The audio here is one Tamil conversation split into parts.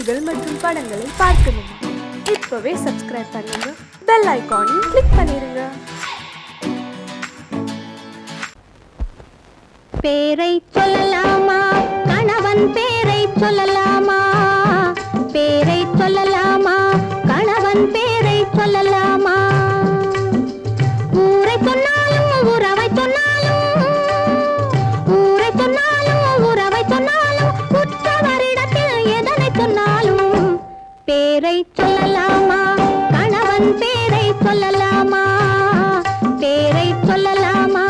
செய்திகள் மற்றும் படங்களை பார்க்கணுமா? இப்பவே சப்ஸ்கிரைப் பண்ணுங்க, பெல் ஐகானையும் கிளிக் பண்ணிருங்க. பேரை சொல்லலாமா, கணவன் பேரை சொல்லலாமா? பேரை சொல்லலாமா, கணவன் பேரை சொல்லலாமா? ஊரை சொன்னாலும் உறவை சொன்னாலும், ஊரை சொன்னாலும் உறவை சொன்னாலும், உற்றவரிடத்தில் எதனை சொன்னாலும் பேரை சொல்லலாமா, கணவன் பேரை சொல்லலாமா? பேரை சொல்லலாமா?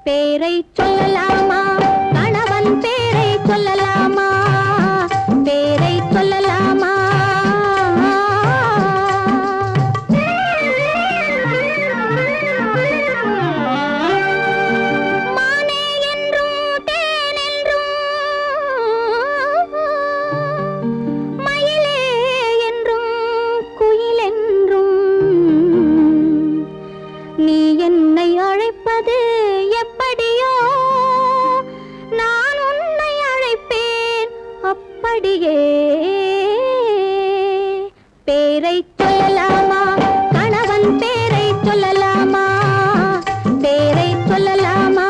பேரை சொல்லலாமா, கணவன் பேரை சொல்லலாமா? பேரை சொல்லலாமா? மானே என்றும் தேன் என்றும், மயிலே என்றும் குயில் என்றும், நீ என்னை அழைப்பது எப்படியோ, நான் உன்னை அழைப்பேன் அப்படியே. பேரை சொல்லலாமா, கணவன் பேரை சொல்லலாமா? பேரை சொல்லலாமா?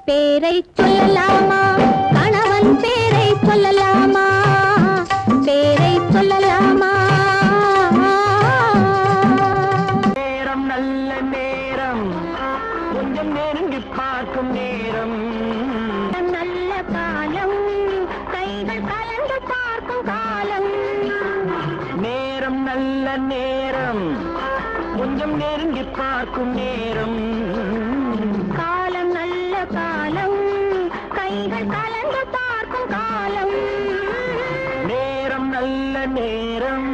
பேரை சொல்லலாமா, கணவன் பேரை சொல்லலாமா? பேரை சொல்லலாமா? நேரம் நல்ல நேரம், கொஞ்சம் நெருங்கி பார்க்கும் நேரம். நல்ல காலம், கைகள் கலந்து பார்க்கும் காலம். நேரம் நல்ல நேரம், கொஞ்சம் நெருங்கி பார்க்கும் நேரம். காலம் நல்ல காலம், கைகள் கலந்து பார்க்கும் காலம். நேரம் நல்ல நேரம்.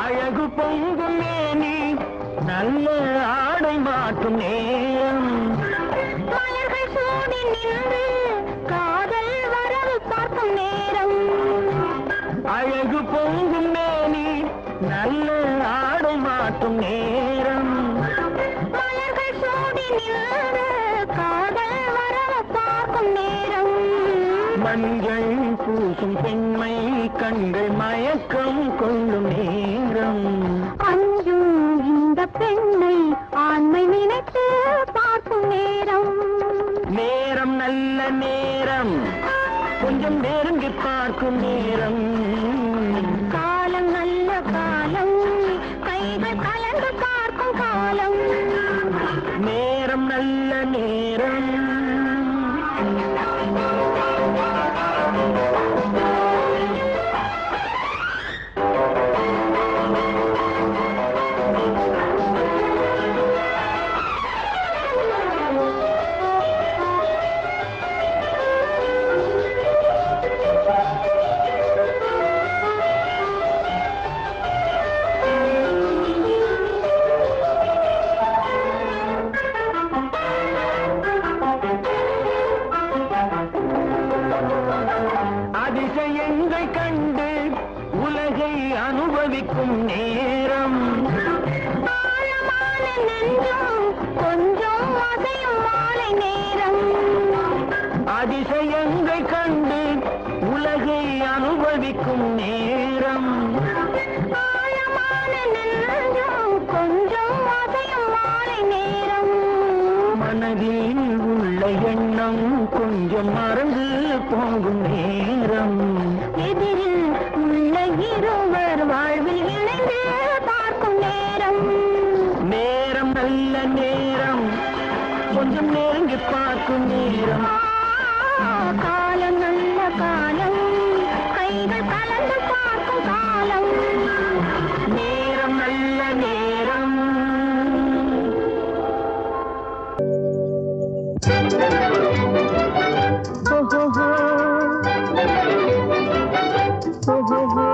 அழகு பொங்கும் மேனி, நல்ல ஆடை மாற்றும் நேரம். மலர்கள் சூடி நின்று காதல் வரவு பார்க்கும் நேரம். அழகு பொங்கும் மேனி, நல்ல ஆடை மாற்றும் நேரம். மலர்கள் சூடி நின்று காதல் வரவு பார்க்கும் நேரம். மஞ்சள் பூசும் பெண்மை கண்கள் மயக்கம் கொள்ளும் நேரம். அஞ்சும் இந்த பெண்ணை ஆண்மை நினைத்து பார்க்கும் நேரம். நேரம் நல்ல நேரம், கொஞ்சம் நெருங்கி பார்க்கும் நேரம். காலம் நல்ல காலம், கைகள் கலந்து பார்க்கும் காலம். நேரம் நல்ல நேரம். கண்டு உலகை அனுபவிக்கும் நேரம். ஆழமான நெஞ்சம் கொஞ்சம் அசையும் மாலை நேரம். அதிசயங்கள் கண்டு உலகை அனுபவிக்கும் நேரம். ஆழமான நெஞ்சம் கொஞ்சம் அசையும் மாலை நேரம். மனதில் உள்ள எண்ணம் கொஞ்சம் மறந்து போகும் நேரம். எதிரில் உள்ள இருவர் வாழ்வில் இணைந்து பார்க்கும் நேரம். நேரம் நல்ல நேரம், கொஞ்சம் நெருங்கி பார்க்கும் நேரம். காலம் நல்ல காலம், கைகள் கலந்து பார்க்கும் காலம். நேரம் நல்ல நேரம். ஓஹோஹோ. ஓஹோஹோ.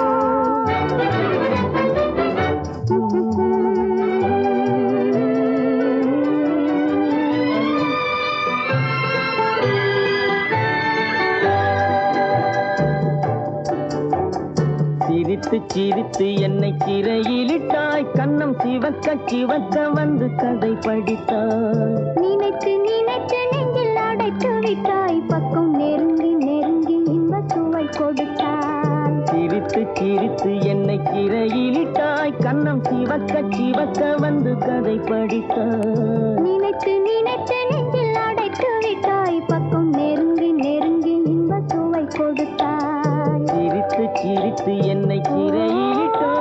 சிரித்து சிரித்து என்னை சிறையிலிட்டாய், கண்ணம் சிவக்க சிவக்க வந்து கதை படித்தாய். நினைத்து நினைத்து நெஞ்சில் அடைத்து விட்டாய், பக்கம் நெருங்கி நெருங்கி இன்ப சுவை கொடுத்தாய். சிரித்து சிரித்து என்னை சிறையிலிட்டாய், கண்ணம் சிவக்க சிவக்க வந்து கதை படித்தாய். நினைத்து நினைத்து நெஞ்சில் அடைத்து விட்டாய், பக்கம் நெருங்கி நெருங்கி இன்ப சுவை கொடுத்தாய். சிரித்து சிரித்து என்னை சிறையிலிட்டாய்.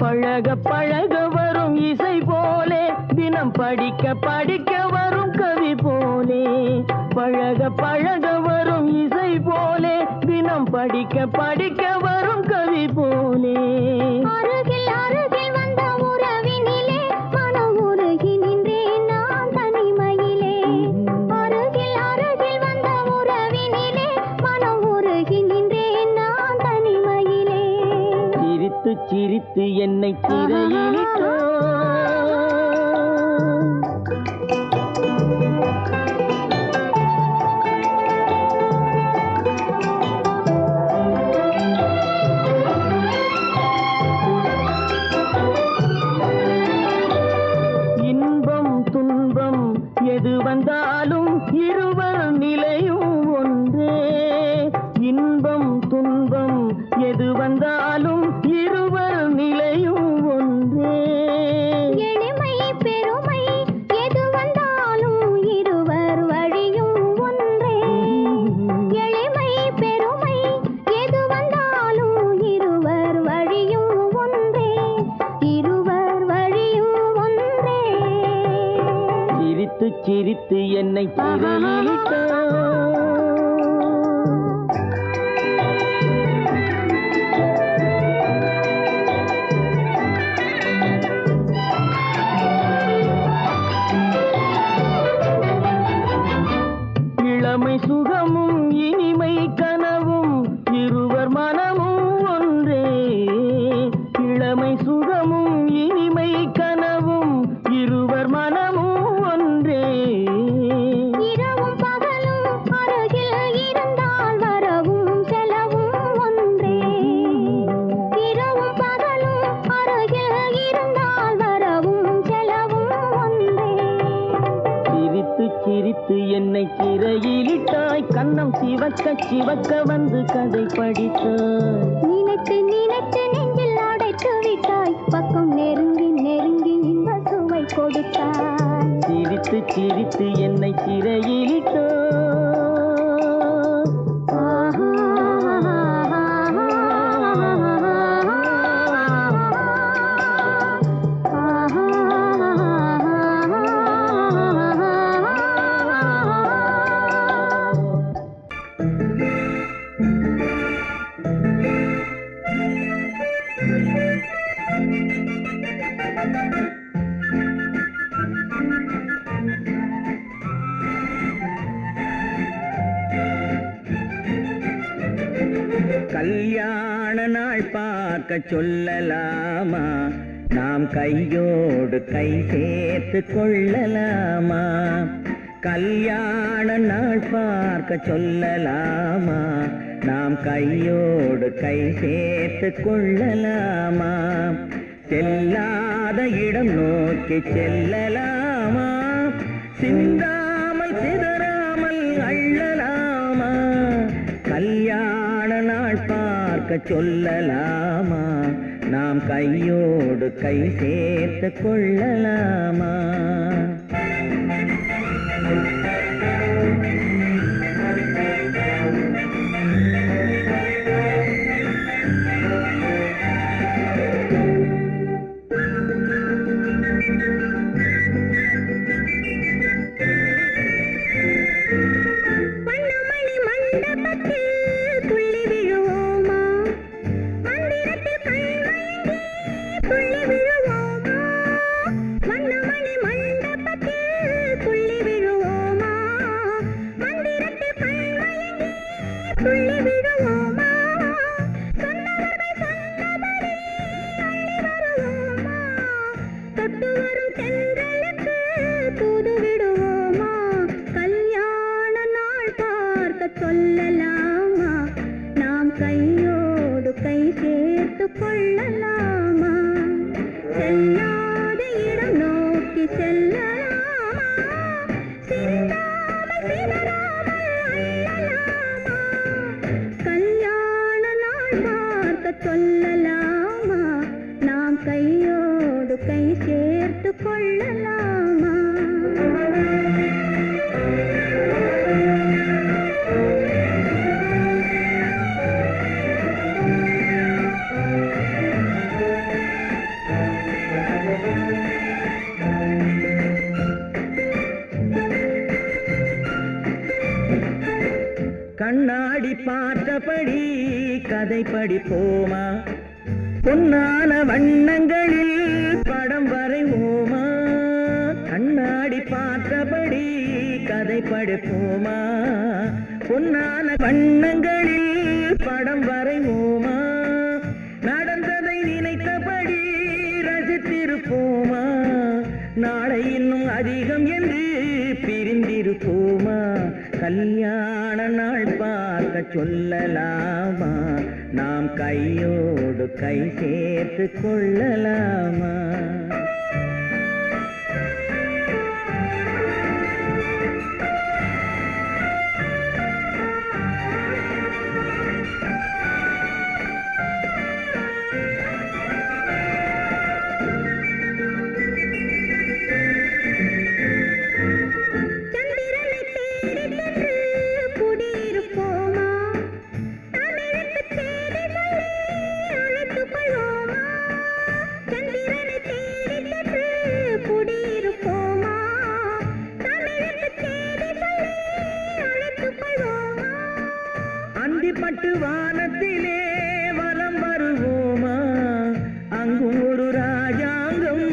பழக பழக வரும் இசை போலே, தினம் படிக்க படிக்க வரும் கவி போலே. பழக பழக வரும் இசை போலே, தினம் படிக்க படிக்க வரும் கவி போலே. அருகில் அருகில் வந்த உறவினிலே மனம் உருகி நின்றேன் நான் தனிமையிலே. அருகில் அருகில் வந்த உறவினிலே மனம் உருகி நின்றேன் நான் தனிமையிலே. சிரித்து சிரித்து என்னை சிறையிலிட்டாய். இன்பம் துன்பம் எது வந்தாலும் இருவர் நிலையும் ஒன்றே. இன்பம் துன்பம் எது வந்தாலும் இருவர் நிலையும் ஒன்றே. எளிமை பெருமை எது வந்தாலும் இருவர் வழியும் ஒன்றே. எளிமை பெருமை எது வந்தாலும் இருவர் வழியும் ஒன்றே. இருவர் வழியும் ஒன்றே. சிரித்து சிரித்து என்னை சிறையிலிட்டாய். இளமை சுகமும் இனிமை கனவும் இருவர் மனமும் ஒன்றே. இளமை சுகமும் இனிமை கனவும் இருவர் மனமும் ஒன்றே. இரவும் பகலும் அருகில் இருந்தால் வரவும் செலவும் ஒன்றே. இரவும் பகலும் அருகில் இருந்தால் வரவும் செலவும் ஒன்றே. சிரித்து சிரித்து என்னை சிறையிலிட்டாய், கண்ணம் சிவக்க சிவக்க வந்து கதை படித்தாய். நினைத்து நினைத்து நெஞ்சில் அடைத்து விட்டாய், பக்கம் நெருங்கி நெருங்கி இன்ப சுவை கொடுத்தாய். சிரித்து சிரித்து என்னை சிறையிலிட்டாய். கல்யாண நாள் பார்க்க சொல்லலாமா, நாம் கையோடு கை சேர்த்து கொள்ளலாமா, கல்யாண நாள் பார்க்க சொல்லலாமா, நாம் கையோடு கை சேர்த்து கொள்ளலாமா, செல்லாத இடம் நோக்கி செல்லலாமா, சிந்தாமல் சிதறாமல் அள்ளலாமா, கல்யாண நாள் பார்க்க சொல்லலாமா, நாம் கையோடு கை சேர்த்து கொள்ளலாமா. கண்ணாடி பார்த்தபடி கதை படிப்போமா, பொன்னான வண்ணங்களில் படம் வரைவோமா, கண்ணாடி பார்த்தபடி கதை படிப்போமா, பொன்னான வண்ணங்களில் படம் வரைவோமா, நடந்ததை நினைத்தபடி ரசித்திருப்போமா, நாளை இன்னும் அதிகம் என்று பிரிந்திருப்போமா, கல்யாண நாள் பார்க்க சொல்லலாமா, நாம் கையோடு கை சேர்த்து கொள்ளலாமா. பட்டு வானத்திலே வலம் வருவோமா, அங்கு ஒரு ராஜாங்கம்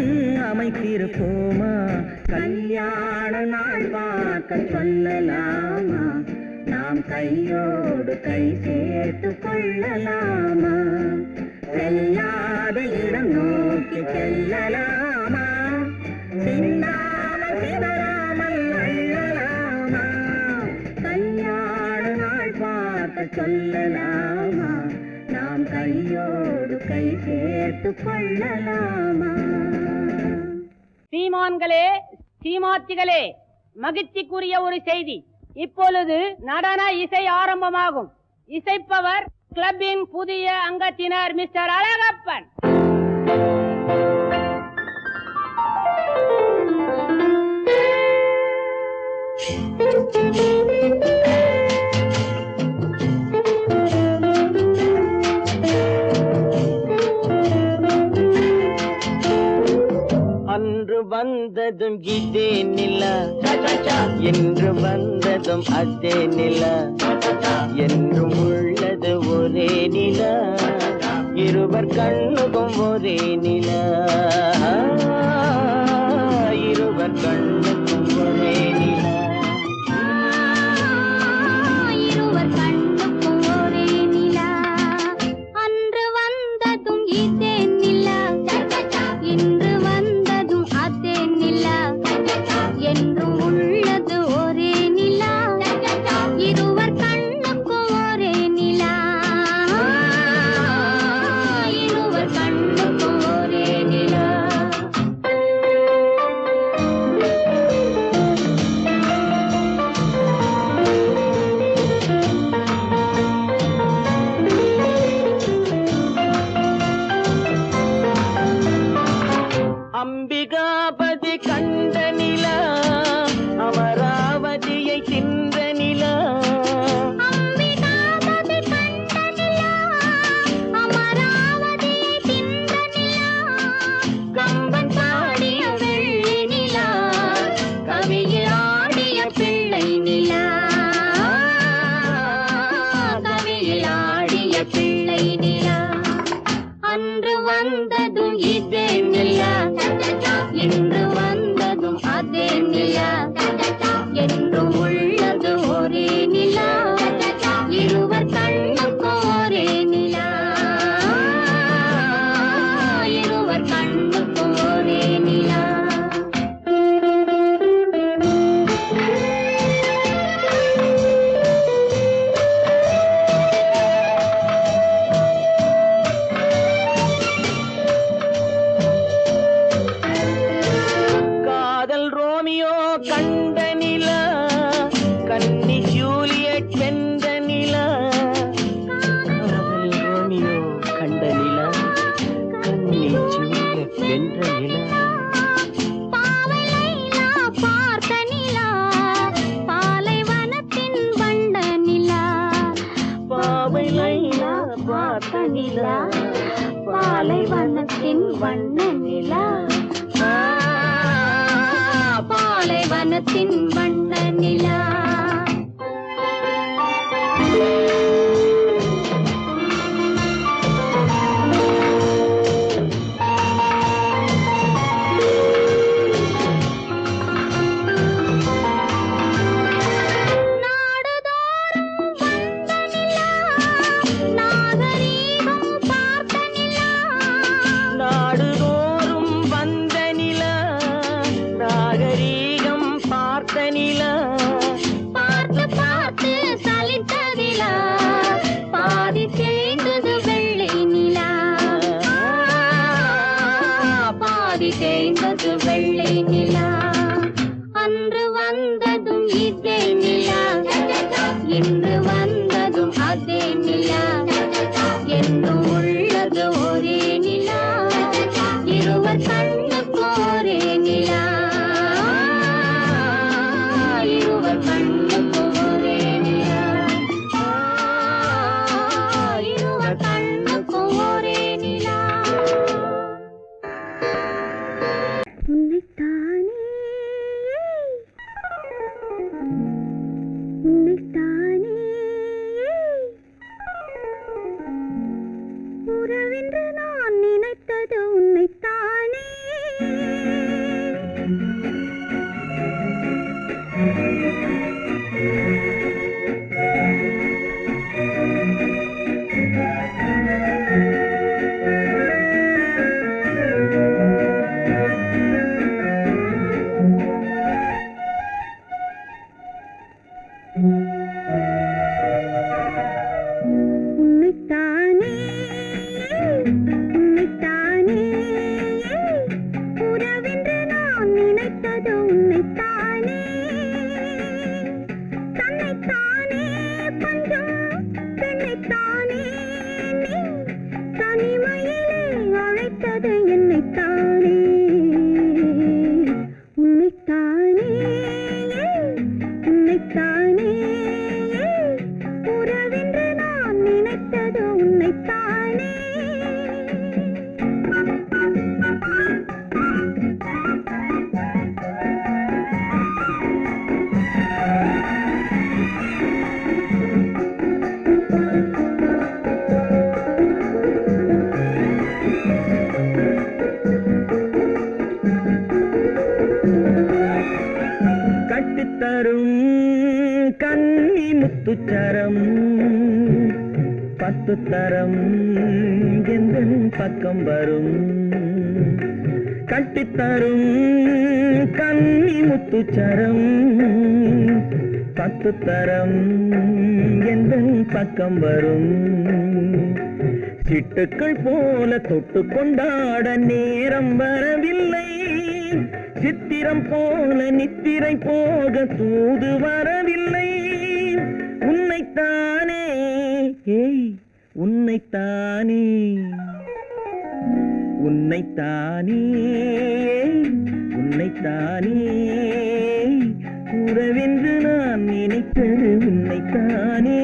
அமைத்திருப்போமா, கல்யாண நாள் பார்க்க சொல்லலாமா, நாம் கையோடு கை சேர்த்து கொள்ளலாமா, செல்லாத இடம் நோக்கி செல்லலாமா, சிந்தாமல் சிதறாமல் அள்ளலாமா, கல்யாண நாள் பார்க்க சொல்லலாமா, நாம் கையோடு கை சேர்த்து கொள்ளலாமா. சீமான்களே, சீமாத்திகளே, மகிழ்ச்சிக்குரிய ஒரு செய்தி. இப்பொழுது நடன இசை ஆரம்பமாகும். இசைப்பவர் கிளப்பின் புதிய அங்கத்தினர் மிஸ்டர் அழகப்பன். அன்று வந்ததும் இதே நிலா, என்று வந்ததும் அதே நிலா, என்றும் உள்ளது ஒரே நிலா, இருவர் கண்ணுக்கும் ஒரே நிலா, இருவர் கண்ணுக்கும் ஒரே நிலா, இருவர் கண்ணுக்கும் ஒரே நிலா, அன்று வந்தது வந்ததும் இதே நிலா, இன்று வந்ததும் அதே நிலா, என்றும் உள்ளது ஒரே நிலா, இருவர் கண்ணுக்கு ஒரே நிலா, இருவர் கண்ணுக்கு ஒரே நிலா. காதல் ரோமியோ கண்ட நிலா, கன்னி ஜூலியட் வென்ற நிலா. காதல் ரோமியோ கண்ட நிலா, கன்னி ஜூலியட் வென்ற நிலா. பாவை லைலா பார்த்த நிலா, பாலைவனத்தின் வண்ண நிலா, பாவை லைலா பார்த்த நிலா, பாலைவனத்தின் வண்ண நிலா, பாலைவனத்தின் வண்ண நிலா. நாடுதோறும் வந்த நிலா, நாகரீகம் பார்த்த நிலா. பார்த்து பார்த்து சலித்த நிலா, பாதி தேய்ந்தது வெள்ளை நிலா, பாதி தேய்ந்தது வெள்ளை நிலா. அன்று வந்ததும் இதே நிலா, இன்று வந்ததும் அதே நிலா, என்றும் உள்ளது ஒரே நிலா, இருவர் கண்ணுக்கு ஒரே நிலா, இருவர் கண்ணுக்கு ஒரே நிலா, இருவர் கண்ணுக்கு ஒரே நிலா. உன்னைத்தானே உன்னைத்தானே உறவென்று நான் நினைத்தது உன்னைத்தானே. உன்னைத்தானே உன்னைத்தானே உறவென்று நான் நினைத்தது உன்னைத்தானே. தன்னைத்தானே பஞ்சம் பெண்ணைத்தானே நீ, தனிமையிலே அழைத்தது என்னைத்தானே. உன்னைத்தானே உன்னைத்தானே உறவென்று நான் நினைத்தது உன்னைத்தானே. கட்டுத்தரும் கன்னி முத்துச்சரம், 10 தரம் எந்தன் பக்கம் வரும். கட்டித்தரும் கன்னி முத்துச்சரம், 10 தரம் எந்தன் பக்கம் வரும். சிட்டுக்கள் போல தொட்டு கொண்டாட நேரம் வரவில்லை, சித்திரம் போல நித்திரை போக தூது வரவில்லை. உன்னைத்தானே ஏய் உன்னைத்தானே உன்னைத்தானே உன்னைத்தானே உறவென்று நான் நினைத்தது உன்னைத்தானே.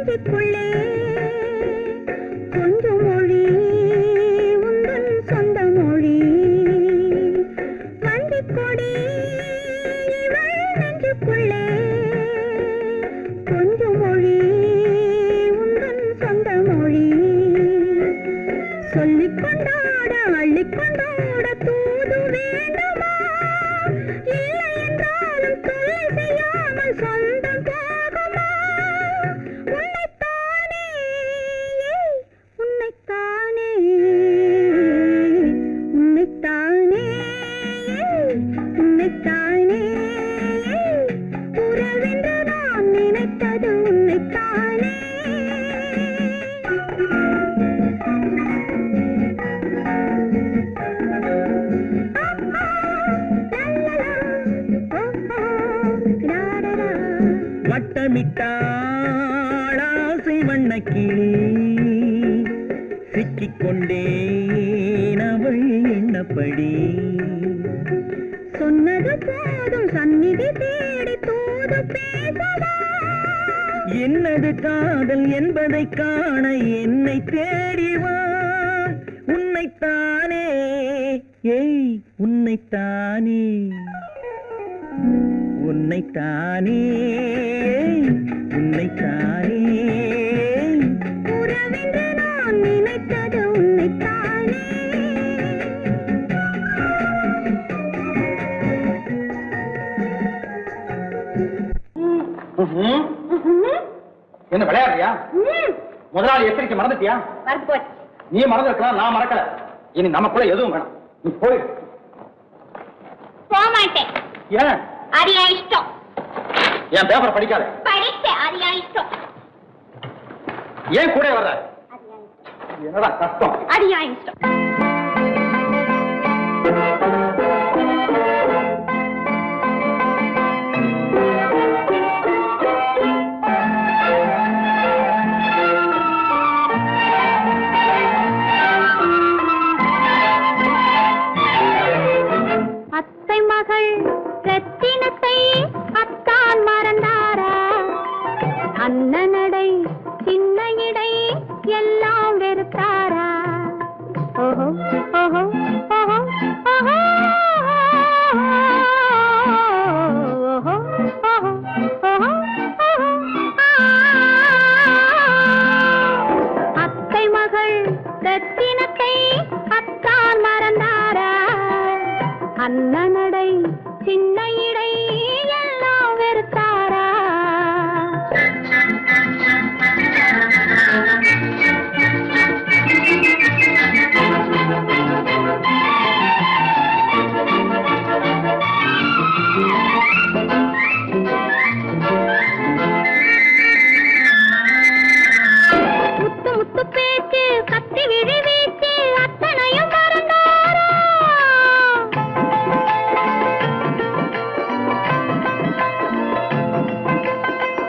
நெஞ்சுக்குள்ளே கொஞ்சம் மொழி உந்தன் சொந்த மொழி வஞ்சிக் கொடி இவள் நெஞ்சுக்குள்ளே கொஞ்சம் மொழி உந்தன் சொந்த மொழி சொல்லிக் கொண்டாட அள்ளிக் கொண்டாட தூது வேண்டுமா இல்லை என்றாலும் தொல்லை செய்யாமல் சொந்தம் போகுமா உன்னைத்தானே உன்னைத்தானே உன்னைத்தானே உன்னைத்தானே உறவென்று நான் நினைத்தது உன்னைத்தானே வட்டமிட்டாளாசை வண்ணக்கிளி சிக்கிக்கொண்டேன் அவள் எண்ணப்படி சொன்னது போதும் சந்நிதி தேடி தூது பேசவா என்னது காதல் என்பதை காண என்னை தேடிவா உன்னைத்தானே ஏய் உன்னைத்தானே உன்னைத்தானே உன்னைத்தானே உறவென்று நான் நினைத்தது உன்னைத்தானே என்ன விளையாடுறியா? முதலாளி எச்சரிக்கை மறந்துட்டியா? மறந்து போச்சு. நீ மறந்துருக்கலாம், நான் மறக்கல. இனி நமக்குள்ள எதுவும் வேணாம், நீ போய். போக மாட்டேன். ஏன்? அரியா இஷ்டம். என் பேப்பர் படிக்காத. படித்தேன். அரியா இஷ்டம். ஏன் கூட வர்ற? என்னடா கஷ்டம்? அரியா இஷ்டம். அத்தை மகள் ரத்தினத்தை அத்தான் மறந்தாரா அண்ணனடை சின்ன இடை எல்லாம் வெறுத்தாரா ஓஹோ ஓஹோ ஓஹோ ஓஹோ ஓஹோ ஓஹோ ஓஹோ அத்தை மகள் ரத்தினத்தை அத்தான் மறந்தாரா அண்ணனடை சின்ன இடை எல்லாம் வெறுத்தாரா முத்து முத்து பேச்சு கத்தி விழி வீச்சு அத்தனையும் மறந்தாரா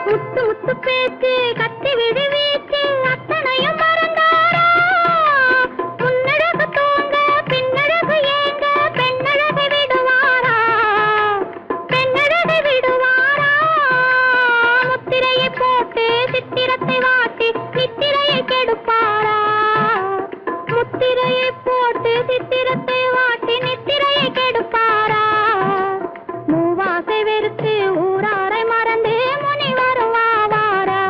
முத்து முத்து பேச்சு கத்தி விழி வீச்சு அத்தனையும் மறந்தாரா முன்னழகு தூங்க பின்னழகு ஏங்க பெண்ணழகை விடுவாரா பெண்ணழகை விடுவாரா முத்திரையை போட்டு சித்திரத்தை வாட்டி நித்திரையை கெடுப்பாரா முத்திரையை போட்டு சித்திரத்தை வாட்டி நித்திரையை கெடுப்பாரா மூவாசை வெறுத்து ஊராரை மறந்து முனி வருவாரா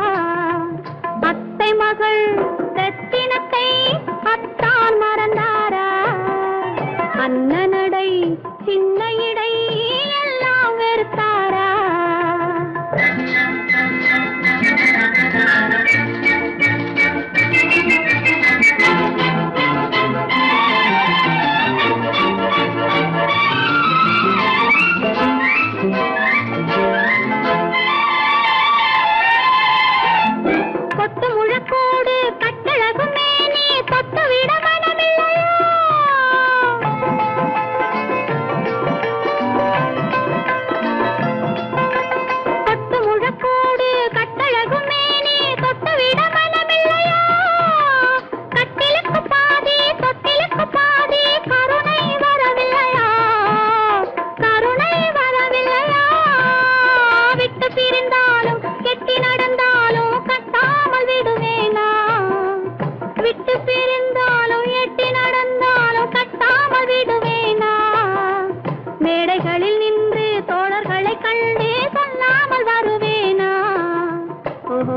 ஓஹோ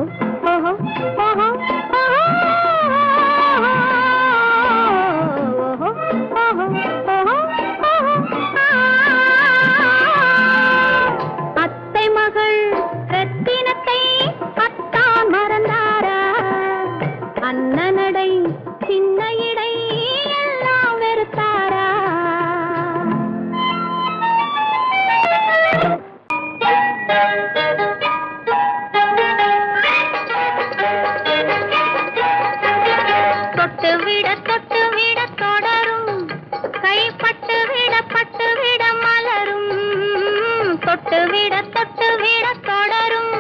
ஓஹோ ஓஹோ அத்தை மகள் ரத்தினத்தை அத்தான் மறந்தாரா அண்ணனடை சின்ன இடை எல்லாம் வெறுத்தாரா தொட்டு விட தொடரும் கைப்பட்டு விட மலரும் தொட்டு விட தொடரும்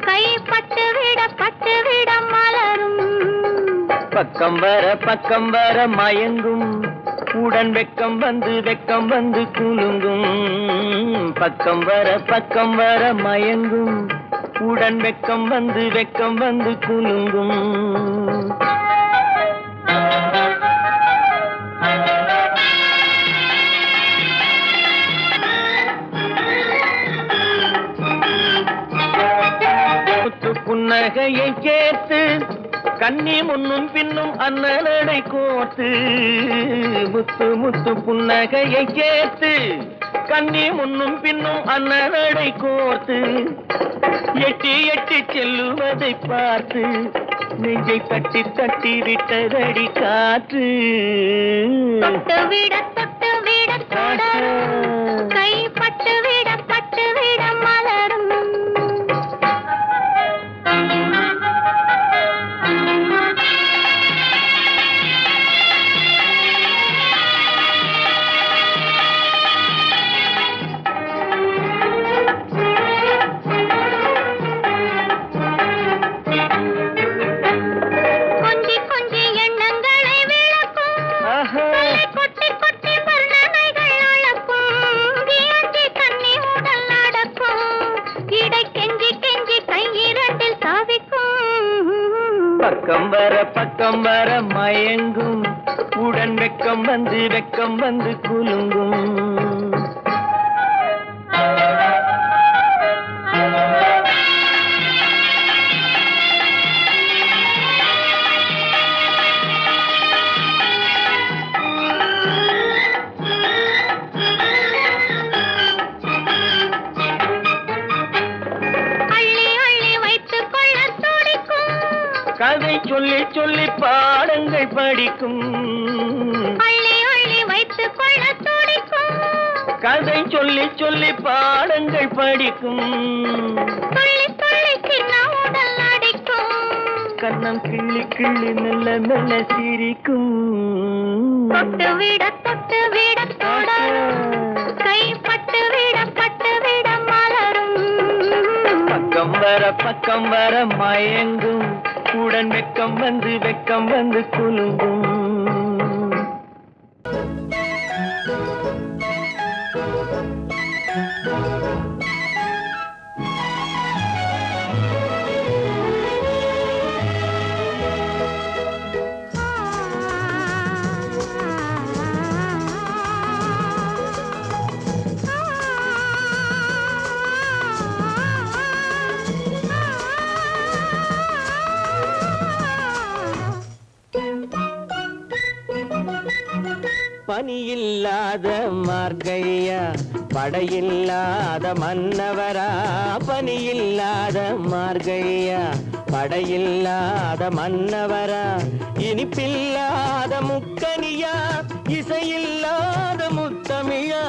கைப்பட்டு விட மலரும் பக்கம் வர மயங்கும் உடன் வெக்கம் வந்து குலுங்கும் பக்கம் வர மயங்கும் உடன் வெக்கம் வந்து குலுங்கும் புன்னகையை சேர்த்து கண்ணி முன்னும் பின்னும் அண்ணனடை கோர்த்து முத்து புன்னகையை சேர்த்து கண்ணி முன்னும் பின்னும் அண்ணனடை கோர்த்து எட்டி செல்லுவதை பார்த்து நெஞ்சை தட்டி விட்டதடி காற்று தொட்டு விட தொடரும் கைப்பட்டு விட மலரும் கொஞ்சி எண்ணங்களை விளக்கும் கொட்டி வர்ணனைகள் அளக்கும் வியஞ்சி கண்ணி உடல் நடக்கும் இடை கெஞ்சி கையிரண்டில் சாவிக்கும் பக்கம் வர மயங்கும் உடன் வெக்கம் வந்து குலுங்கும் கதை சொல்லி பாடங்கள் படிக்கும் அள்ளி வைத்துக் கொள்ள துடிக்கும் கதை சொல்லி பாடங்கள் படிக்கும் துள்ளி சின்ன உடல் நடிக்கும் கண்ணம் கிள்ளி மெல்ல சிரிக்கும் தொட்டு விட தொடரும் கைப்பட்டு விட மலரும் பக்கம் வர மயங்கும் உடன் வெக்கம் வந்து குலுங்கும் பனியில்லாத மார்கழியா படையில்லாத மன்னவரா பனியில்லாத மார்கழியா படையில்லாத மன்னவரா இனிப்பில்லாத முக்கனியா இசையில்லாத முத்தமிழா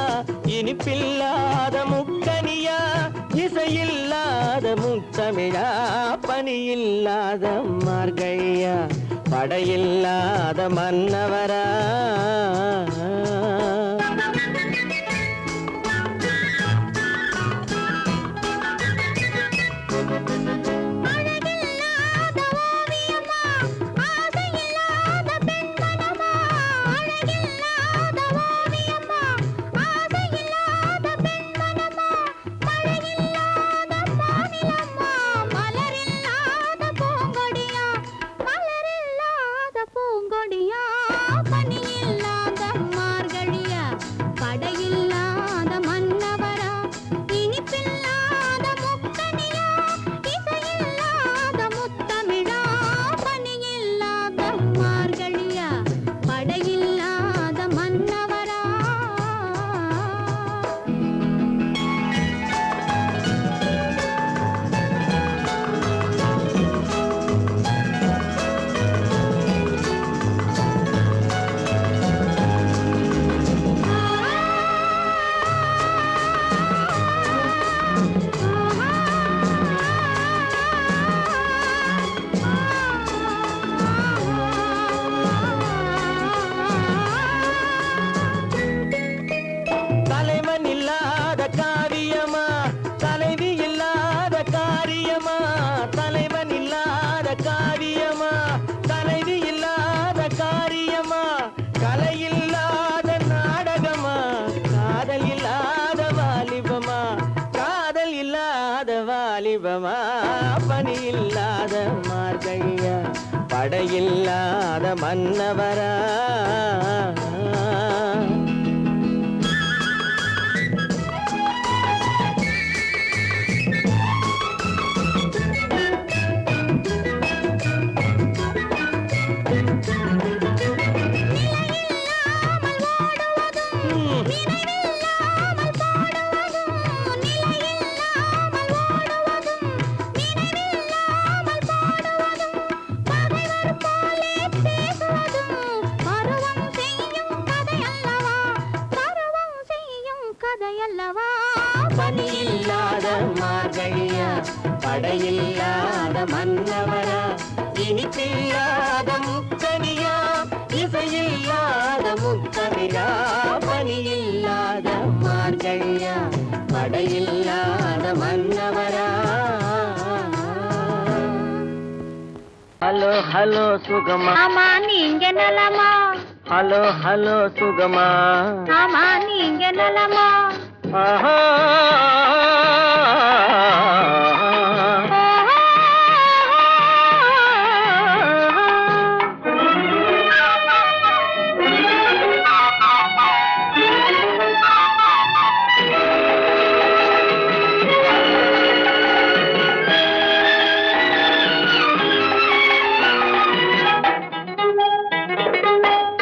இனிப்பில்லாத முக்கனியா இசையில்லாத முத்தமிழா பனியில்லாத மார்கழியா படையில்லாத மன்னவரா பனியில்லாத இல்லாத மார்கழியா படையில்லாத மன்னவரா பனியில்லாத மார்கழியா படையில்லாத மன்னவரா இனிப்பில்லாத முக்கனியா இசையில்லாத முக்கவிழா பனியில்லாத மார்கழியா படையில்லாத மன்னவரா ஹலோ ஹலோ சுகமா ஆமா நீங்க நலமா ஹலோ ஹலோ சுகமா ஆமா நீங்க நலமா ஆஹா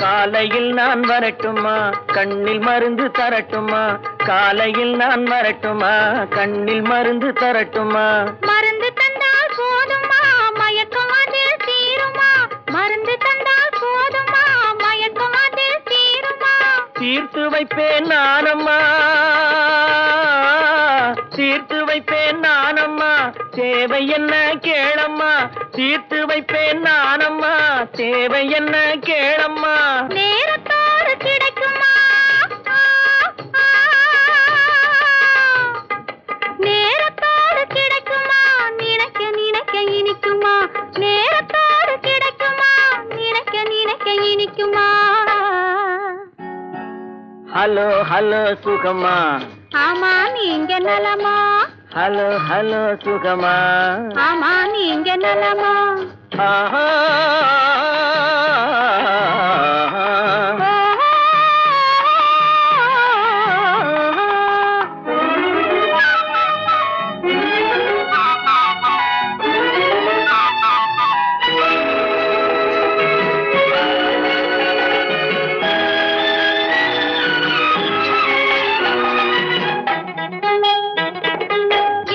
காலையில் நான் வரட்டுமா கண்ணில் மருந்து தரட்டுமா காலையில் நான் வரட்டுமா கண்ணில் மருந்து தரட்டுமா மருந்து தந்தால் போதுமா மயக்கம் அதில் தீருமா மருந்து தந்தால் போதுமா மயக்கம் அதில் தீருமா தீர்த்து வைப்பேன் நானம்மா தீர்த்து வைப்பேன் நானம்மா தேவை என்ன கேளம்மா தீர்த்து வைப்பேன் நானம்மா தேவை என்ன கேளம்மா நேரத்தோடு கிடைக்குமா நேரத்தோடு கிடைக்குமா நினைக்க நினைக்க இனிக்குமா நேரத்தோடு கிடைக்குமா நினைக்க நினைக்க இனிக்குமா ஹலோ ஹலோ சுகமா ஆமா நீங்க நலமா ஹலோ ஹலோ சுகமா ஆமா நீங்க நலமா ஆஹா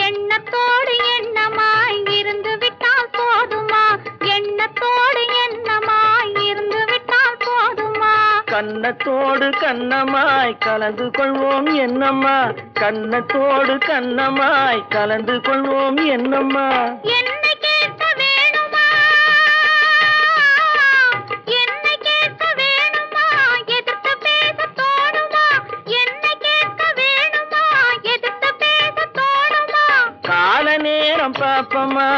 எண்ணத்தோடு எண்ணமாய் இருந்து விட்டால் போதுமா எண்ணத்தோடு எண்ணமாய் இருந்து விட்டால் போதுமா கன்னத்தோடு கண்ணமாய் கலந்து கொள்வோம் என்னம்மா கன்னத்தோடு கண்ணமாய் கலந்து கொள்வோம் என்னம்மா என்னை கேட்க வேணுமா என்னை கேட்க வேணுமா எதிர்த்து பேச தோணுமா என்னை கேட்க வேணுமா எதிர்த்து பேச தோணுமா கால நேரம் பாப்பமா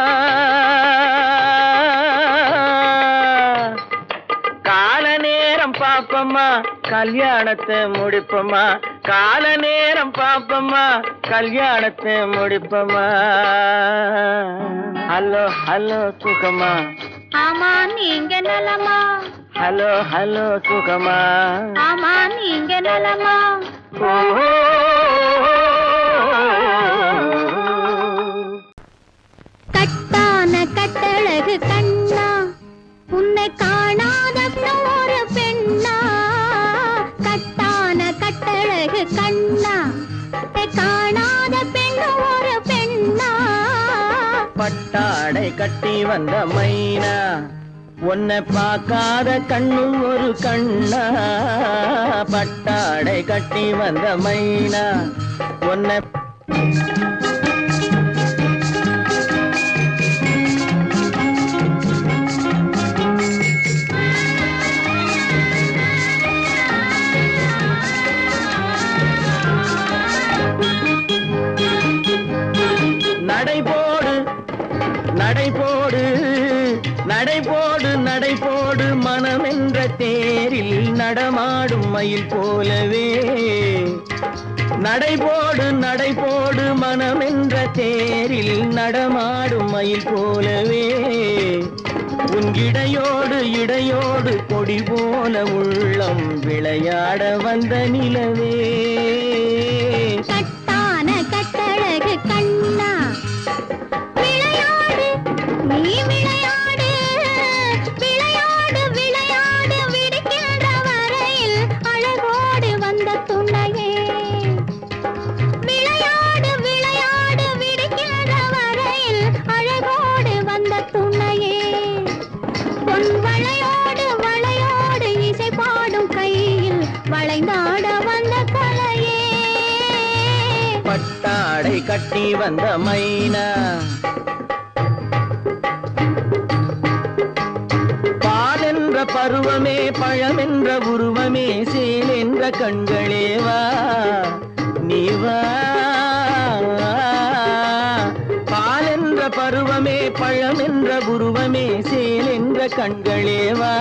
கால நேரம் பாப்பமா கல்யாணத்தை முடிப்பமா கால நேரம் பாப்பமா கல்யாணத்தை முடிப்பமா ஹலோ ஹலோ சுகமா ஆமா நீங்க நலமா ஹலோ ஹலோ சுகமா ஆமா நீங்க நலமா ஓஹோ கட்டான கட்டழகு கண்ணா உன்னை காணாத ஒரு பெண்ணா கட்டான கட்டழகு கண்ணா உன்னை காணாத பெண் ஒரு பெண்ணா பட்டாடை கட்டி வந்த மைனா உன்னை பார்க்காத கண்ணும் ஒரு கண்ணா பட்டாடை கட்டி வந்த மைனா உன்னை நடைபோடு நடைபோடு நடைபோடு நடைபோடு மனமென்ற தேரில் நடமாடும் மயில் போலவே நடைபோடு நடைபோடு மனமென்ற தேரில் நடமாடும் மயில் போலவே உன் இடையோடு இடையோடு கொடி போல உள்ளம் விளையாட வந்த நிலவே. கட்டான கட்டழகு கண்ணா விளையாடு நீ விளையாடு விளையாடு விளையாடு விடுகின்ற வரையில் அழகோடு வந்த துணையே விளையாடு விளையாடு விடுகின்ற வரையில் அழகோடு வந்த துணையே பொன் வளையோடு வளையோடு இசை பாடும் கையில் வளைந்தாட வந்த கலையே பட்டாடை கட்டி வந்த மைனா பாலென்ற பருவமே பழமென்ற உருவமே சேல் என்ற கண்களே வா நீ வா. பாலென்ற பருவமே பழமென்ற உருவமே சேல் என்ற கண்களே வா.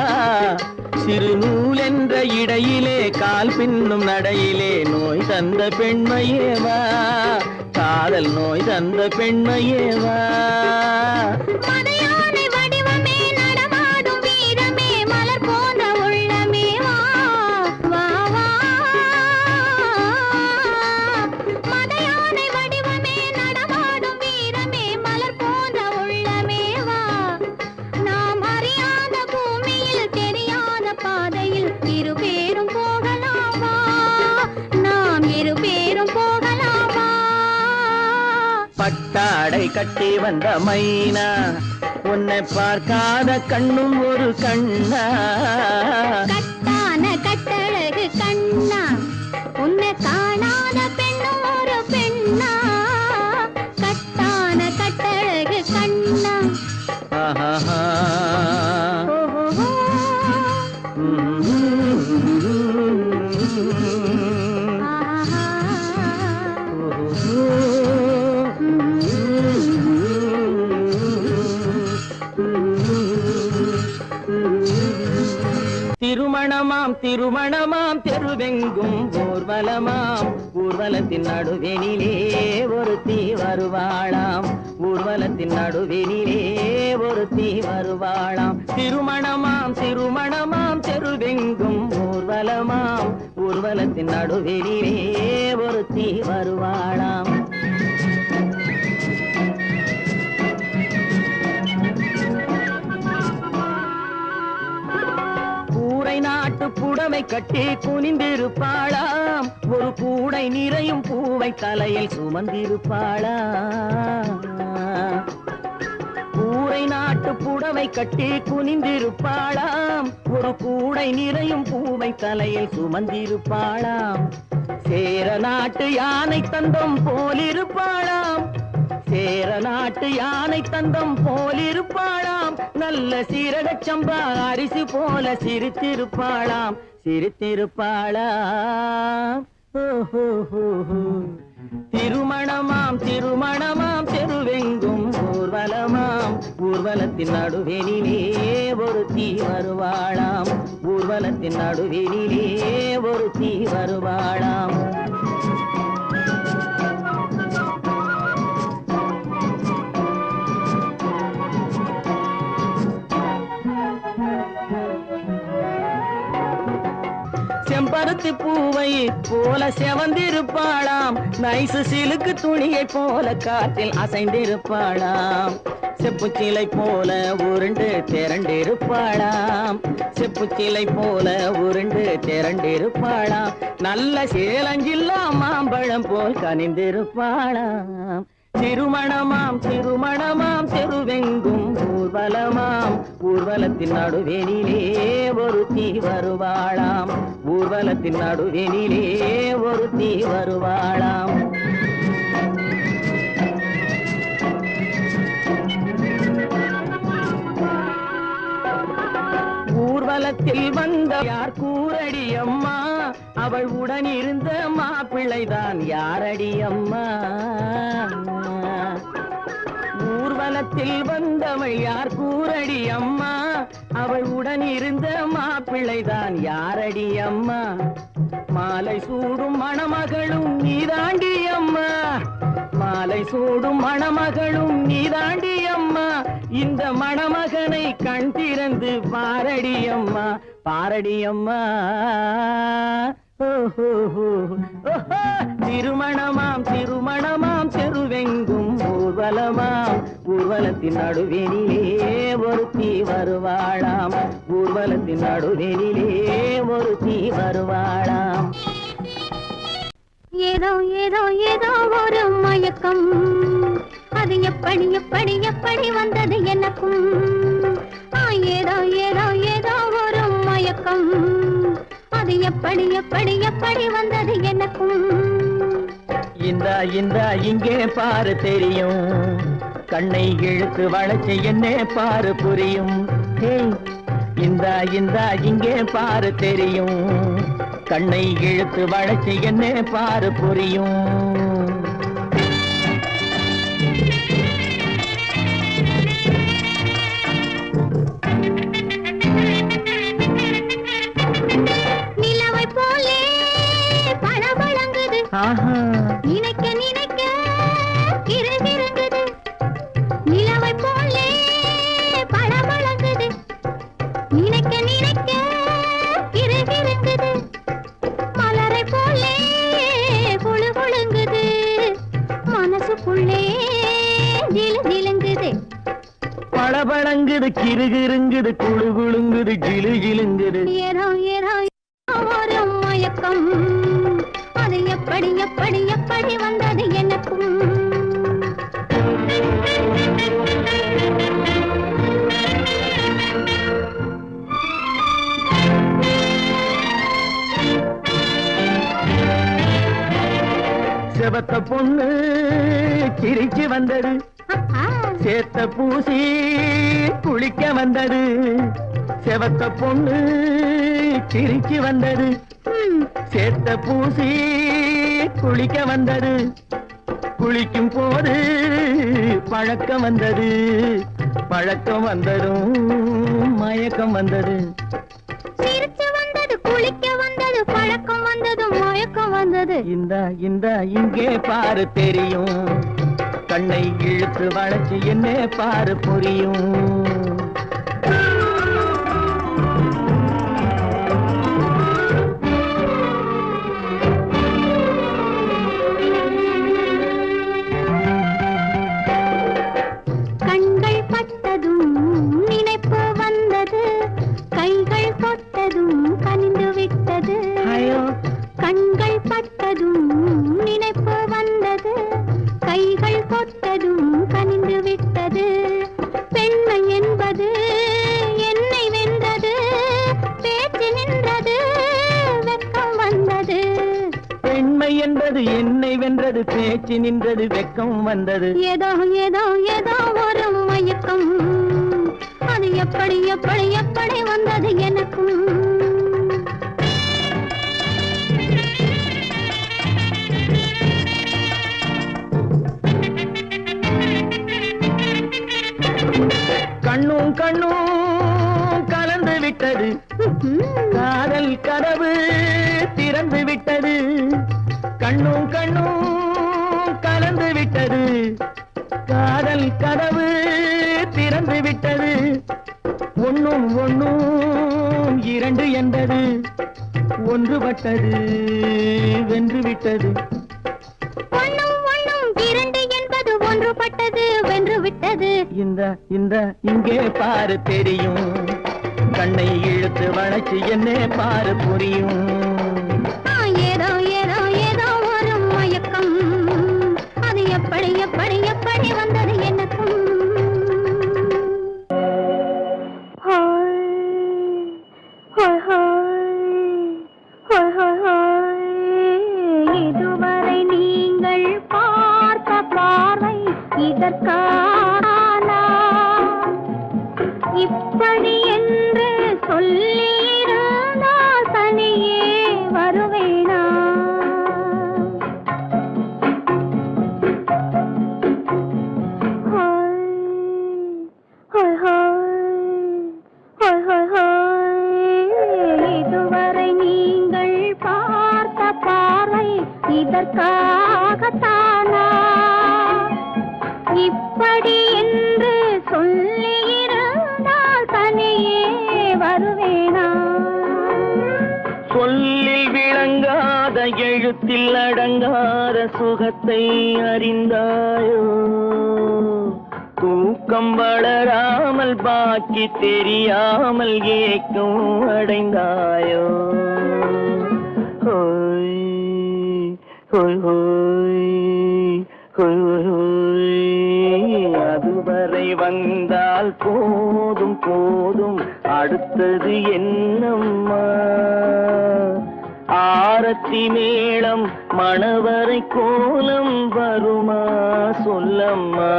சிறு நூல் என்ற இடையிலே கால் பின்னும் நடையிலே நோய் தந்த பெண்மையேவா காதல் நோய் தந்த பெண்மையேவா. மதையானை வடிவமே நடமாடும் வீரமே மலர் போன்ற உள்ளமே வா வா வா. மதையானை வடிவமே நடமாடும் வீரமே மலர் போன்ற உள்ளமே வா. நாம் அறியாத பூமியில் தெரியாத பாதையில் இருபேரும் போகலாமா நாம் இருபேரும் போகலாமா. பட்டாடை கட்டி வந்த மைனா உன்னை பார்க்காத கண்ணும் ஒரு கண்ணா. கட்டான கட்டழகு கண்ணா உன்னை காணாத பெண்ணும் ஒரு பெண்ணா. கட்டான கட்டழகு கண்ணா ஆஹா. ஓஹோ. ஆஹா. திருமணமாம் திருமணமாம் தெருவெங்கும் ஊர்வலமாம் ஊர்வலத்தின் நடுவெனிலே ஒருத்தி வருவாளாம் ஊர்வலத்தின் நடுவெனிலே ஒருத்தி வருவாளாம். திருமணமாம் திருமணமாம் தெருவெங்கும் ஊர்வலமாம் ஊர்வலத்தின் நடுவெனிலே ஒருத்தி வருவாளாம். கூரை நாட்டு புடவை கட்டி குனிந்திருப்பாளாம் ஒரு கூடை நிறையும் பூவை தலையில் சுமந்திருப்பாளாம். கூரை நாட்டு புடவை கட்டி குனிந்திருப்பாளாம் ஒரு கூடை நிறையும் பூவை தலையில் சுமந்திருப்பாளாம். சேர நாட்டு யானை தந்தம் போலிருப்பாளாம் சேர நாட்டு யானை தந்தம் போலிருப்பாளாம். நல்ல சீரகச் சம்பா அரிசி போல சிரித்திருப்பாளாம் சிரித்திருப்பாளாம். திருமணமாம் திருமணமாம் தெருவெங்கும் ஊர்வலமாம் ஊர்வலத்தின் நடுவெனிலே ஒருத்தி வருவாளாம் ஊர்வலத்தின் நடுவெனிலே ஒருத்தி வருவாளாம். செம்பருத்தி பூவை போல செவந்திருப்பாளாம் நைசு சிலுக்கு துணியை போல காற்றில் அசைந்திருப்பாளாம். செப்புச்சிலை போல உருண்டு திரண்டிருப்பாளாம் செப்புச்சிலை போல உருண்டு திரண்டிருப்பாளாம். நல்ல சேலஞ்சில்லா மாம்பழம் போல் கனிந்திருப்பாளாம். திருமணமாம் திருமணமாம் தெருவெங்கும் ஊர்வலமாம் ஊர்வலத்தின் நடுவெனிலே ஒருத்தி வருவாளாம் ஊர்வலத்தின் நடுவெனிலே ஒருத்தி வருவாளாம். ஊர்வலத்தில் வந்த யார் கூரடி அம்மா அவள் உடன் இருந்த மாப்பிள்ளைதான் யாரடி அம்மா. ஊர்வலத்தில் வந்தவள் யார் கூரடி அம்மா அவள் உடன் இருந்த மாப்பிள்ளைதான் யாரடி அம்மா? மாலை சூடும் மணமகளும் நீதாண்டி அம்மா. மாலை சூடும் மணமகளும் நீதாண்டி அம்மா. இந்த மணமகனை கண் திறந்து பாரடி அம்மா, பாரடி அம்மா. திருமணமாம் திருமணமாம் செருவெங்கும் ஊர்வலமாம். ஊர்வலத்தின் நடுவெளியிலே ஒருத்தி வருவாளாம். ஊர்வலத்தின் நடுவெளியிலே ஒருத்தி வருவாளாம். ஏதோ ஏதோ ஏதோ ஒரு மயக்கம், அது எப்படி எப்படி எப்படி வந்தது எனக்கும். ஏதோ ஏதோ ஏதோ ஒரு மயக்கம், அது எப்படி எப்படி எப்படி வந்தது எனக்கும். இந்தா இந்தா இங்கே பாரு தெரியும், கண்ணை இழுத்து வளைச்சு என்ன பாரு புரியும். இந்தா இந்தா இங்கே பாரு தெரியும், கண்ணை இழுத்து வளைச்சு என்ன பாரு புரியும். நிலவை போலே பளபளங்குது, நினைக்க நினைக்க கிறுகிறுங்குது. நிலவை போலே பளபளங்குது, நினைக்க நினைக்க கிறுகிறுங்குது. மலரை போலே குழு குழுங்குது, மனசுக்குள்ளே ஜிலு ஜிலுங்குது. பளபளங்குது கிறுகிறுங்குது குழு குழுங்குது ஜிலு ஜிலுங்குது. ஏதோ ஏதோ ஒரு மயக்கம், அது எப்படி எப்படி எப்படி வந்தது எனக்கும். செவத்த பொண்ணு சிரிச்சு வந்தது, சேத்த பூசி குளிக்க வந்தது. செவத்த பொண்ணு சிரிச்சு வந்தது, சேத்த பூசி குளிக்க வந்தது. குளிக்கும் போது பழக்கம் வந்தது, பழக்கம் வந்ததும் மயக்கம் வந்தது. சிரிச்சு வந்தது, குளிக்க வந்தது, பழக்கம் வந்தது, மயக்கம் வந்தது. இந்த இந்த இங்கே பாரு தெரியும், கண்ணை இழுத்து வளைச்சு என்ன பாரு புரியும். கண்கள் பட்டதும் நினைப்பு வந்தது, கைகள் தொட்டதும் கனிந்து விட்டது. கண்கள் பட்டதும் நினைப்பு வந்தது, கைகள் தொட்டதும் கனிந்து விட்டது. பெண்மை என்பது என்னை வென்றது, பேச்சு நின்றது, வெட்கம் வந்தது. பெண்மை என்பது என்னை வென்றது, பேச்சு நின்றது, வெட்கம் வந்தது. ஏதோ ஏதோ ஏதோ ஒரு மயக்கம், அது எப்படி எப்படி எப்படி வந்தது எனக்கும். கண்ணும் கண்ணும் கலந்து விட்டது, காதல் கதவு திறந்து விட்டது. கண்ணும் கண்ணும் கலந்து விட்டது, காதல் கதவு திறந்து விட்டது. ஒண்ணும் ஒண்ணும் இரண்டு என்பது, ஒன்றுபட்டது வென்று விட்டது. ஒண்ணும் ஒண்ணும் இரண்டு என்பது ஒன்றுபட்டது வென்று விட்டது. இந்த இந்த இங்கே பாரு தெரியும், கண்ணை இழுத்து வளைச்சு என்ன பாரு புரியும். ஏதோ ஏதோ ஏதோ ஒரு மயக்கம், அது எப்படி எப்படி எப்படி வந்தது எனக்கும். இதுவரை நீங்கள் பார்த்த பார்வை இதற்கான, இப்படி என்று சொல்லியிருந்தால் தனியே சொல்லில் விளங்காத எழுத்தில் அடங்காத சுகத்தை அறிந்தாயோ தூக்கம் வளராமல் பாக்கி தெரியாமல் ஏக்கம் அடைந்தாயோ ஹோய் ஹோய் ஹோய் ஹோய் ஹோய் அதுவரை வந்தால் போதும் போதும் அடுத்தது என்னம்மா ஆரத்தி மேளம் மணவரை கோலம் வருமா சொல்லம்மா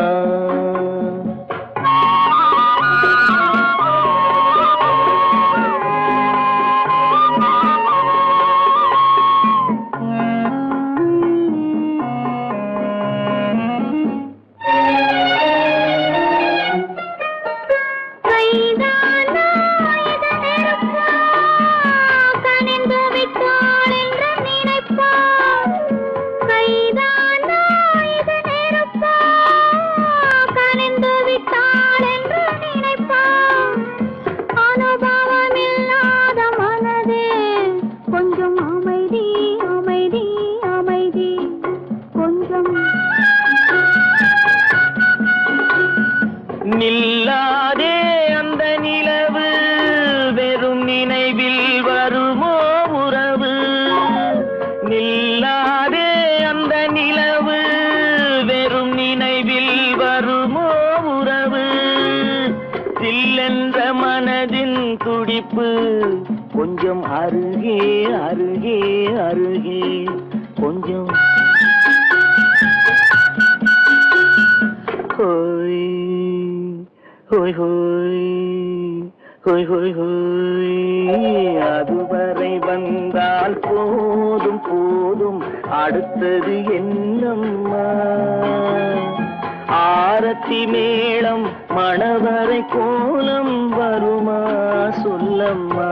நில்லாதே அந்த நிலவு வெறும் நினைவில் வருமோ உறவு நில்லாதே அந்த நிலவு வெறும் நினைவில் வருமோ உறவு சில்லென்ற மனதின் துடிப்பு கொஞ்சம் அருகே அருகே அருகே கொஞ்சம் ஹோய் ஹோய் ஹோய் ஹோய் ஹோய் ஹோய் அதுவரை வந்தால் போதும் போதும் அடுத்தது என்னம்மா ஆரத்தி மேளம் மணவரை கோலம் வருமா சொல்லம்மா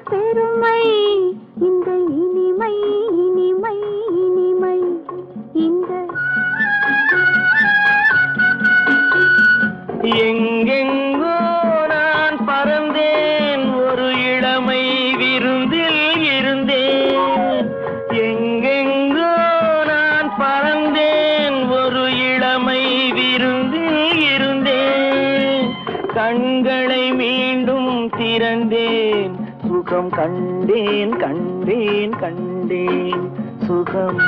பெருமை இந்த இனிமை இனிமை இனிமை இந்த எங்கெங்கோ நான் பறந்தேன் ஒரு இளமை விருந்தில் இருந்தேன் எங்கெங்கோ நான் பறந்தேன் ஒரு இளமை விருந்தில் இருந்தேன் கண்களை மீண்டும் திறந்தேன் சுகம் கண்டேன் கண்டேன் கண்டேன் சுகம்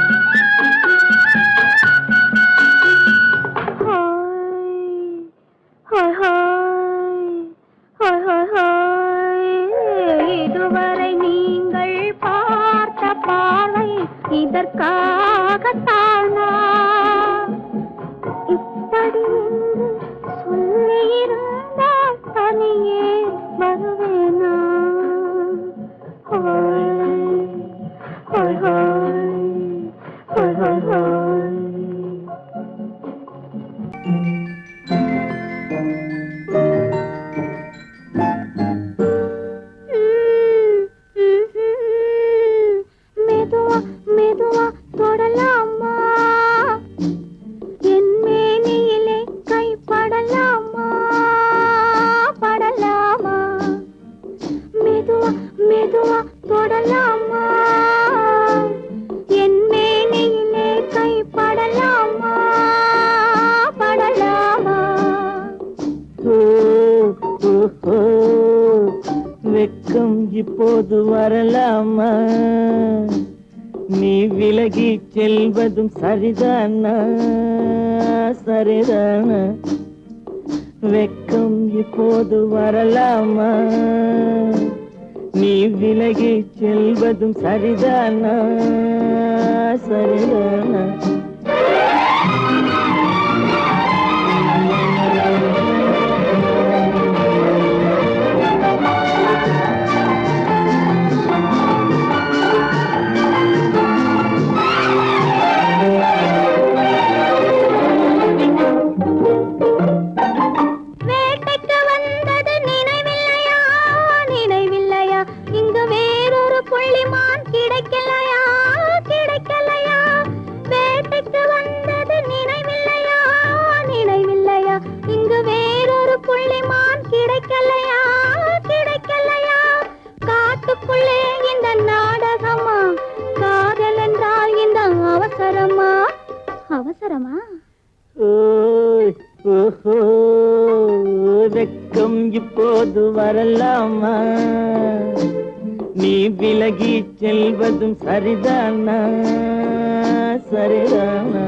இதுவரை நீங்கள் பார்த்த பார்வை இதற்காகத்தானா இப்படி சொல்லியிருந்தால் தனியே வருவேனா மெதுவா மெதுவா தொடலாமா என் மேனியிலே கைப்படலாமா படலாமா மெதுவா மெதுவா தொடலாமா என் மேனியிலே கைப்படலாமா படலாமா வெக்கம் இப்போது வரலாமா நீ விலகி செல்வதும் சரிதானா சரிதானா வெக்கம் இப்போது வரலாமா நீ விலகி செல்வதும் சரிதானா சரிதானா வெக்கம் இப்போது வரலாமா? நீ விலகி செல்வதும் சரிதானா? சரிதானா?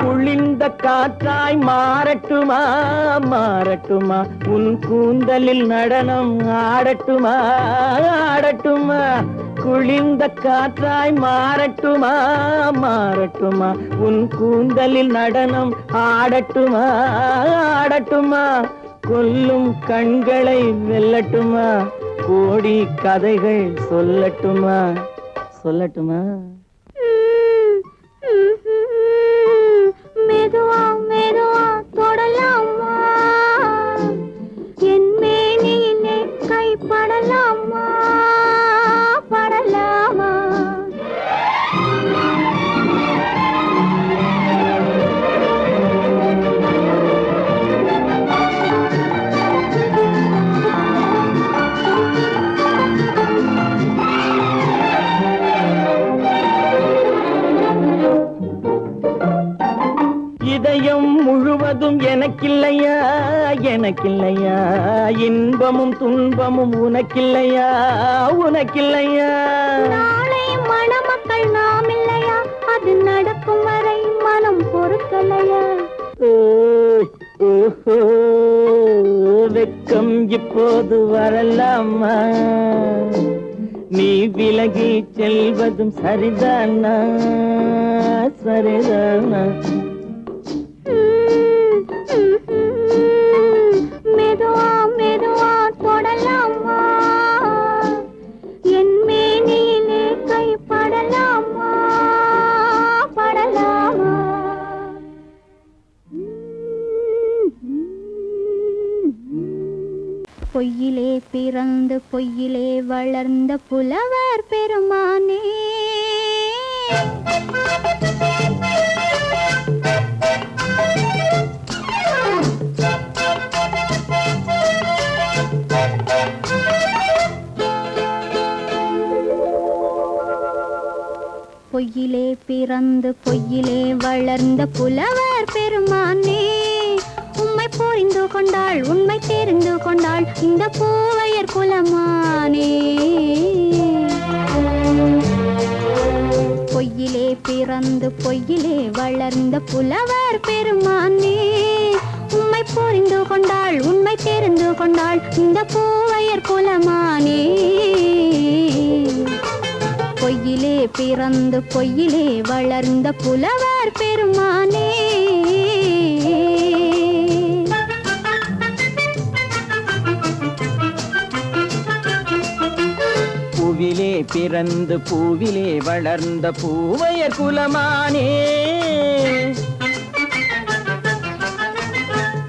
குளிர்ந்த காற்றாய் மாறட்டுமா? மாறட்டுமா? உன் கூந்தலில் நடனம் ஆடட்டுமா? ஆடட்டுமா? குளிர்ந்த காற்றாய் மாறட்டுமா? மாறட்டுமா? உன் கூந்தலில் நடனம் ஆடட்டுமா? ஆடட்டுமா? கொல்லும் கண்களை வெல்லட்டுமா? கோடி கதைகள் சொல்லட்டுமா? சொல்லட்டுமா? மெதுவா மெதுவா தொடலாமா? என் மேனியிலே கைப்படலாமா? படலாமா? இதயம் முழுவதும் எனக்கில்லையா? எனக்கில்லையா? இன்பமும் துன்பமும் உனக்கில்லையா? உனக்கில்லையா? நாளை மணமக்கள் நாம் இல்லையா? அது நடக்கும் வரை மனம் பொறுக்கலையா? ஓஹோ, வெக்கம் இப்போது வரலாமா? நீ விலகி செல்வதும் சரிதானா? சரிதானா? மெதுவா மெதுவா தொடலாமா? என் மேனியிலே கைப்படலாமா? படலாமா? பொய்யிலே பிறந்து பொய்யிலே வளர்ந்த புலவர் பெருமானே, பொய்யிலே பிறந்து பொய்யிலே வளர்ந்த புலவர் பெருமானே, உம்மை புரிந்து கொண்டாள் உண்மை தெரிந்து கொண்டாள் இந்த பூவையர் குலமானே. பொய்யிலே பிறந்து பொய்யிலே வளர்ந்த புலவர் பெருமானே, உம்மை புரிந்து கொண்டாள் உண்மை தெரிந்து கொண்டாள் இந்த பூவையர் குலமானே. பொய்யிலே பிறந்து பொய்யிலே வளர்ந்த புலவர் பெருமானே. பூவிலே பிறந்து பூவிலே வளர்ந்த பூவையர் குலமானே.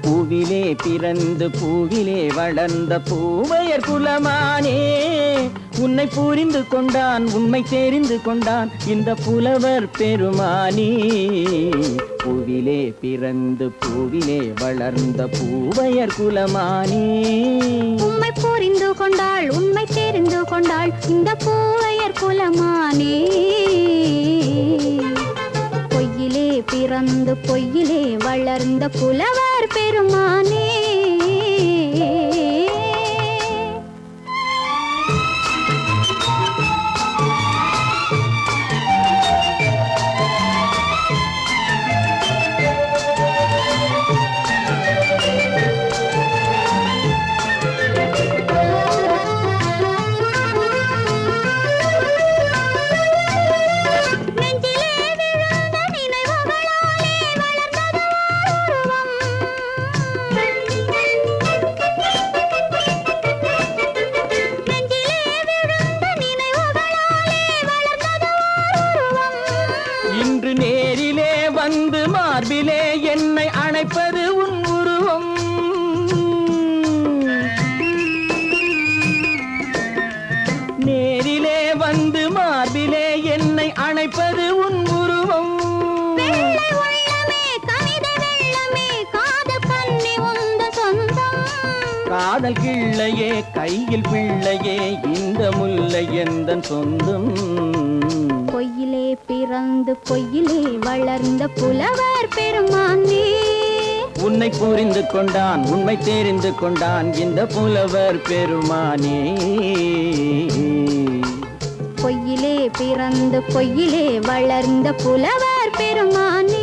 பூவிலே பிறந்து பூவிலே வளர்ந்த பூவையர் குலமானே, உன்னை புரிந்து கொண்டான் உண்மை தெரிந்து கொண்டான் இந்த புலவர் பெருமானே. பூவிலே பிறந்து பூவிலே வளர்ந்த பூவையர் குலமானே, உம்மை புரிந்து கொண்டாள் உண்மை தெரிந்து கொண்டாள் இந்த பூவையர் குலமானே. பொய்யிலே பிறந்து பொய்யிலே வளர்ந்த புலவர் பெருமானே. இன்று நேரிலே வந்து மார்பிலே என்னை அணைப்பது உன் உருவம். நேரிலே வந்து மார்பிலே என்னை அணைப்பது உன் உருவம். காதல் கிள்ளையே கையில் பிள்ளையே இந்த முல்லை எந்தன் சொந்தம். பொய்யிலே பிறந்து பொய்யிலே வளர்ந்த புலவர் பெருமானே. உன்னை புரிந்து கொண்டான் உண்மை தெரிந்து கொண்டான் இந்த புலவர் பெருமானே. பொய்யிலே பிறந்து பொய்யிலே வளர்ந்த புலவர் பெருமானே.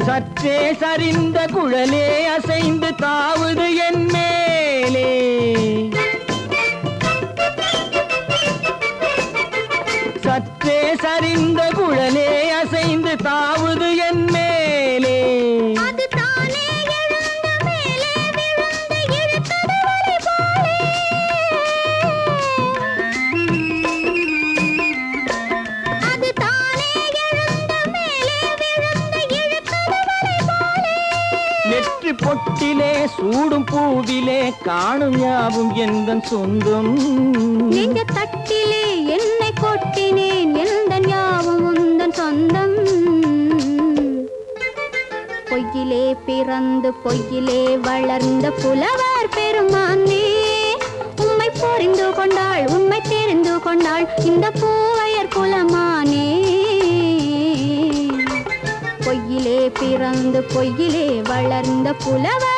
சற்றே சரிந்த குழலே அசைந்து தாவுது என் மேலே. சற்றே சரிந்த குழலே அசைந்து தாவுது என் மேலே. அது தானே எழுந்த மேலே விழுந்து இழுத்தது வலை போலே. அது தானே எழுந்த மேலே விழுந்து இழுத்தது வலை போலே. நெற்றி பொட்டிலே சூடும் பூவிலே காணும் யாவும் எந்தன் சொந்தம். நெஞ்ச தட்டிலே என்னை கொட்டினேன் எந்தன் யாவும் உந்தன் சொந்தம். பொய்யிலே பிறந்து பொய்யிலே வளர்ந்த புலவர் பெருமானே. உம்மை புரிந்து கொண்டாள் உண்மை தெரிந்து கொண்டாள் இந்த பூவையர் குலமானே. பொய்யிலே பிறந்து பொய்யிலே வளர்ந்த புலவர்